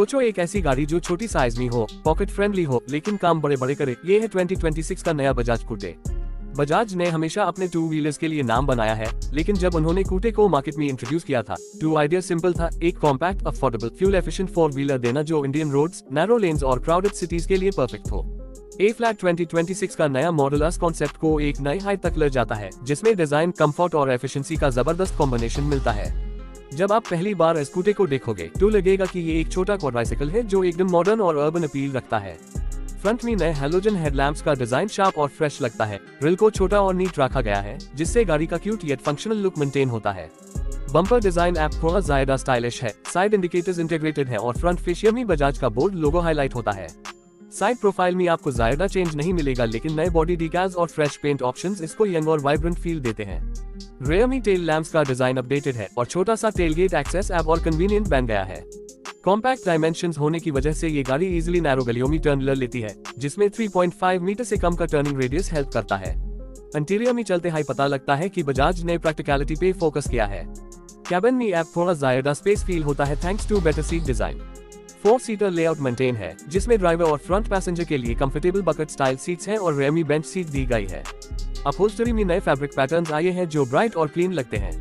सोचो एक ऐसी गाड़ी जो छोटी साइज में हो, पॉकेट फ्रेंडली हो, लेकिन काम बड़े बड़े करे। ये है 2026 का नया बजाज कूटे। बजाज ने हमेशा अपने टू व्हीलर्स के लिए नाम बनाया है, लेकिन जब उन्होंने कूटे को मार्केट में इंट्रोड्यूस किया था, टू आइडिया सिंपल था, एक compact, affordable, fuel efficient four wheeler देना जो इंडियन रोड्स, नैरो लेन्स और क्राउडेड सिटीज के लिए परफेक्ट हो। A-Flat 2026 का नया मॉडल इस कॉन्सेप्ट को एक नई हाइट तक ले जाता है, जिसमें डिजाइन, कंफर्ट और एफिशिएंसी का जबरदस्त कॉम्बिनेशन मिलता है। जब आप पहली बार स्कूटे को देखोगे तो लगेगा कि ये एक छोटा क्वाड्राइसिकल है जो एकदम मॉडर्न और अर्बन अपील रखता है। फ्रंट में नए हैलोजन हेडलैम्प्स का डिजाइन शार्प और फ्रेश लगता है। ग्रिल को छोटा और नीट रखा गया है, जिससे गाड़ी का cute yet functional look maintain होता है। बम्पर डिजाइन ऐप थोड़ा ज्यादा स्टाइलिश है, साइड इंडिकेटर्स इंटीग्रेटेड है और फ्रंट फेशियर में बजाज का बोल्ड लोगो हाईलाइट होता है। साइड प्रोफाइल में आपको ज्यादा चेंज नहीं मिलेगा, लेकिन नए बॉडी डिकैल्स और फ्रेश पेंट ऑप्शंस इसको यंग और वाइब्रेंट फील देते हैं। रेयर में टेल लैंप्स का डिजाइन अपडेटेड है और छोटा सा टेलगेट एक्सेस ऐप और कन्वीनियंट बन गया है। कॉम्पैक्ट डायमेंशंस होने की वजह से ये गाड़ी इजीली नैरो गलियों में टर्न ले लेती है, जिसमें 3.5 मीटर से कम का टर्निंग रेडियस हेल्प करता है। इंटीरियर में चलते ही पता लगता है कि बजाज ने प्रैक्टिकलिटी पे फोकस किया है। कैबिन में ऐप थोड़ा ज्यादा स्पेस फील होता है thanks to better seat design. Four seater layout maintain है, जिसमें ड्राइवर और फ्रंट पैसेंजर के लिए कंफर्टेबल बकेट स्टाइल सीट्स हैं और रेयर में बेंच सीट दी गई है। अपहोल्स्टरी में नए फैब्रिक पैटर्न्स आए हैं जो ब्राइट और क्लीन लगते हैं।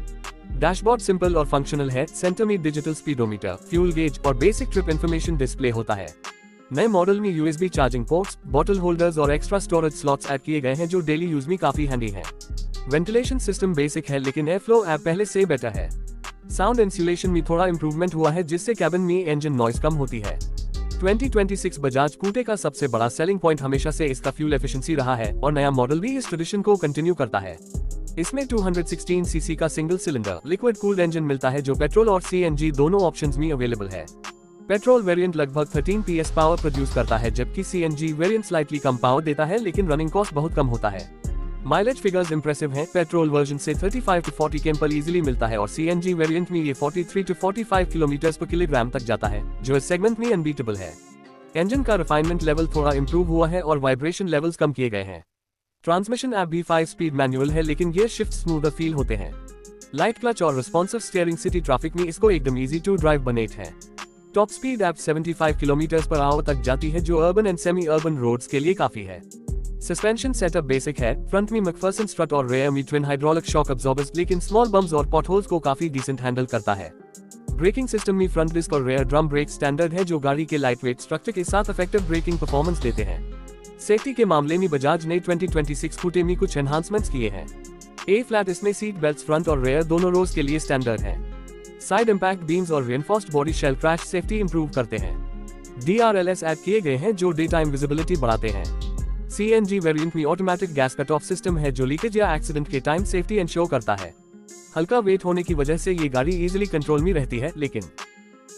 डैशबोर्ड सिंपल और फंक्शनल है, सेंटर में डिजिटल स्पीडोमीटर, फ्यूल गेज और बेसिक ट्रिप इंफॉर्मेशन डिस्प्ले होता है। नए मॉडल में USB charging ports, bottle holders और एक्स्ट्रा स्टोरेज स्लॉट्स ऐड किए गए हैं जो डेली यूज में काफी हैंडी हैं। वेंटिलेशन सिस्टम बेसिक है, लेकिन एयर फ्लो ऐप पहले से बेटर है। साउंड इंसुलेशन में थोड़ा इंप्रूवमेंट हुआ है, जिससे कैबिन में इंजन नॉइज कम होती है। 2026 बजाज कूटे का सबसे बड़ा सेलिंग पॉइंट हमेशा से इसका फ्यूल एफिशिएंसी रहा है और नया मॉडल भी इस ट्रेडिशन को कंटिन्यू करता है। इसमें 216 सीसी का single cylinder liquid cooled engine मिलता है जो पेट्रोल और CNG दोनों ऑप्शंस में अवेलेबल है। पेट्रोल वेरिएंट लगभग 13 PS पावर प्रोड्यूस करता है, जबकि CNG वेरिएंट स्लाइटली कम पावर देता है, लेकिन रनिंग कॉस्ट बहुत कम होता है। माइलेज फिगर्स इंप्रेसिव हैं। पेट्रोल वर्जन से 35 to 40 km इजीली मिलता है और CNG वेरिएंट में ये 43 to 45 km/kg तक जाता है, जो इस सेगमेंट में अनबीटेबल है। इंजन का रिफाइनमेंट लेवल थोड़ा इम्प्रूव हुआ है और वाइब्रेशन लेवल्स कम किए गए हैं। ट्रांसमिशन ऐप भी 5-स्पीड मैनुअल है, लेकिन गियर शिफ्ट स्मूथर फील होते हैं। लाइट क्लच और रिस्पॉन्सिव स्टीयरिंग सिटी ट्रैफिक में इसको एकदम इजी टू ड्राइव बनाते हैं। टॉप स्पीड ऐप 75 km/h तक जाती है, जो urban and semi urban roads के लिए काफी है। सस्पेंशन सेटअप बेसिक है, फ्रंट में मैकफर्सन स्ट्रट और रेयर में ट्विन हाइड्रोलिक शॉक अब्जॉर्बर्स, लेकिन स्मॉल बम्स और पॉटहोल्स को काफी डिसेंट हैंडल करता है। ब्रेकिंग सिस्टम में फ्रंट डिस्क और रेयर ड्रम ब्रेक स्टैंडर्ड है, जो गाड़ी के लाइटवेट स्ट्रक्चर के साथ इफेक्टिव ब्रेकिंग परफॉर्मेंस देते हैं। सेफ्टी के मामले में बजाज ने 2026 कूटे में कुछ एनहांसमेंट्स किए हैं। A-Flat इसमें सीट बेल्ट्स फ्रंट और रेयर दोनों रोज के लिए स्टैंडर्ड हैं। साइड इंपैक्ट बीम्स और reinforced body shell crash safety improve करते हैं। DRLS ऐड किए गए हैं जो डे टाइम विजिबिलिटी बढ़ाते हैं। CNG वेरिएंट में automatic gas cut off system है जो लीकेज या एक्सीडेंट के टाइम सेफ्टी इंश्योर करता है। हल्का वेट होने की वजह से ये गाड़ी इजीली कंट्रोल में रहती है, लेकिन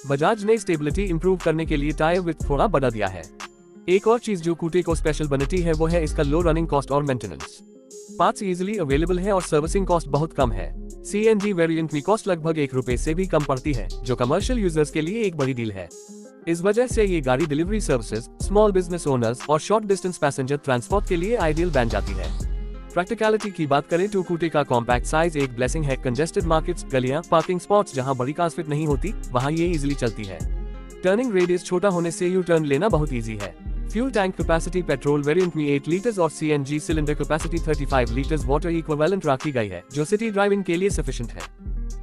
बजाज ने स्टेबिलिटी इंप्रूव करने के लिए टायर विड्थ थोड़ा बढ़ा दिया है। एक और चीज जो कूटे को स्पेशल बनाती है वो है इसका लो रनिंग कॉस्ट और मेंटेनेंस। पार्ट्स इजीली अवेलेबल है और सर्विसिंग कॉस्ट बहुत कम है। CNG वेरिएंट में कॉस्ट लगभग ₹1 से भी कम पड़ती है, जो कमर्शियल यूजर्स के लिए एक बड़ी डील है। इस वजह से ये गाड़ी delivery services, small business owners और शॉर्ट डिस्टेंस पैसेंजर ट्रांसपोर्ट के लिए आइडियल बन जाती है। प्रैक्टिकलिटी की बात करें तो कूटे का कॉम्पैक्ट साइज एक ब्लेसिंग है। कंजेस्टेड मार्केट्स, गलियां, पार्किंग स्पॉट्स जहां बड़ी कार्स फिट नहीं होती, वहां ये इजीली चलती है। टर्निंग रेडियस छोटा होने से यू टर्न लेना बहुत इजी है। Fuel tank capacity petrol variant में 8 लीटर्स और CNG cylinder capacity 35 litres water equivalent रखी गई है, जो सिटी ड्राइविंग के लिए सफिशिएंट है।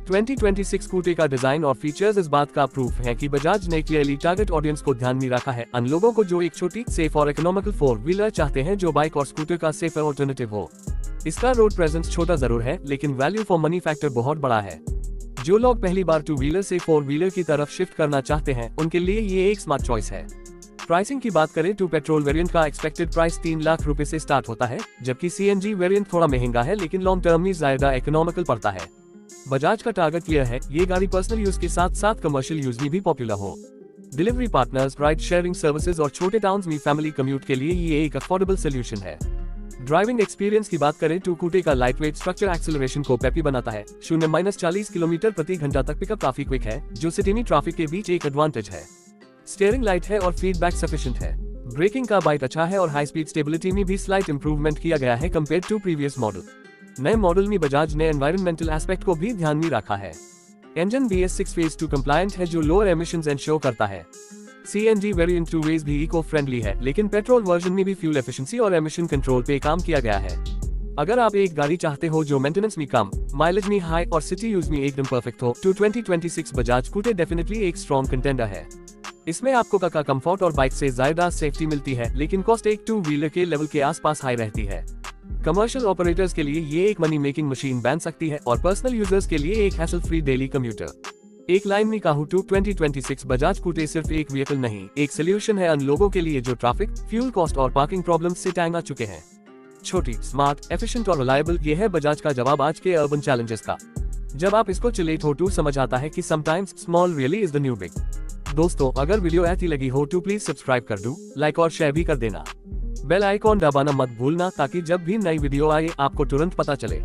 2026 कूटे का डिजाइन और फीचर्स इस बात का प्रूफ है कि बजाज ने क्लियरली टारगेट ऑडियंस को ध्यान में रखा है, उन लोगों को जो एक छोटी, सेफ और इकोनॉमिकल 4-व्हीलर चाहते हैं जो बाइक और स्कूटर का सेफर ऑल्टरनेटिव हो। इसका रोड प्रेजेंस छोटा जरूर है, लेकिन वैल्यू फॉर मनी फैक्टर बहुत बड़ा है। जो लोग पहली बार 2-व्हीलर से 4-व्हीलर की तरफ शिफ्ट करना चाहते हैं, उनके लिए ये एक स्मार्ट चॉइस है। प्राइसिंग की बात करें तो पेट्रोल वेरिएंट का एक्सपेक्टेड प्राइस 3 लाख रुपए से स्टार्ट होता है, जबकि CNG वेरिएंट थोड़ा महंगा है, लेकिन लॉन्ग टर्म में ज्यादा इकोनॉमिकल पड़ता है। बजाज का टारगेट क्लियर है, ये गाड़ी पर्सनल यूज के साथ साथ कमर्शियल यूज में भी पॉपुलर हो। Delivery partners, ride sharing services और छोटे टाउन्स में फैमिली कम्यूट के लिए ये एक अफोर्डेबल सोल्यूशन है। ड्राइविंग एक्सपीरियंस की बात करें तो कूटे का लाइटवेट स्ट्रक्चर एक्सेलरेशन को पेपी बनाता है। 0-40 km/घंटा तक पिकअप काफी क्विक है, जो सिटी में ट्रैफिक के बीच एक एडवांटेज है। स्टीयरिंग लाइट है और फीडबैक सफिशिएंट है। ब्रेकिंग का बाइट अच्छा है और हाई स्पीड स्टेबिलिटी में भी स्लाइट इंप्रूवमेंट किया गया है कंपेयर टू प्रीवियस मॉडल। नए मॉडल में बजाज ने एनवायरमेंटल एस्पेक्ट को भी ध्यान में रखा है। इंजन BS6 फेज 2 कंप्लायंट है, जो लोअर एमिशंस इंश्योर करता है। CNG वेरिएंट 2 वेज भी इको फ्रेंडली है, लेकिन पेट्रोल वर्जन में भी फ्यूल एफिशिएंसी और एमिशन कंट्रोल पे काम किया गया है। अगर आप एक गाड़ी चाहते हो जो मेंटेनेंस में कम, माइलेज में हाई और सिटी यूज में एकदम परफेक्ट हो, तो 2026 बजाज स्कूटर डेफिनेटली एक स्ट्रॉन्ग कंटेंडर है। इसमें आपको का कंफर्ट और बाइक से ज्यादा सेफ्टी मिलती है, लेकिन कॉस्ट एक टू व्हीलर के लेवल के आसपास हाई रहती है। कमर्शियल ऑपरेटर्स के लिए ये एक मनी मेकिंग मशीन बन सकती है और पर्सनल यूजर्स के लिए एक हैसल फ्री डेली कम्यूटर। एक लाइन में कहूँ तो 2026 बजाज स्कूटर सिर्फ एक व्हीकल नहीं, एक सोल्यूशन है उन लोगों के लिए जो ट्रैफिक, फ्यूल कॉस्ट और पार्किंग प्रॉब्लम से तंग आ चुके हैं। छोटी, स्मार्ट, एफिशिएंट और रिलायबल, ये है बजाज का जवाब आज के अर्बन चैलेंजेस का। जब आप इसको चिलेट हो तो समझ आता है कि sometimes small really is the new big. दोस्तों, अगर वीडियो अच्छी लगी हो तो प्लीज सब्सक्राइब कर दो, लाइक और शेयर भी कर देना। बेल आइकॉन दबाना मत भूलना ताकि जब भी नई वीडियो आए आपको तुरंत पता चले।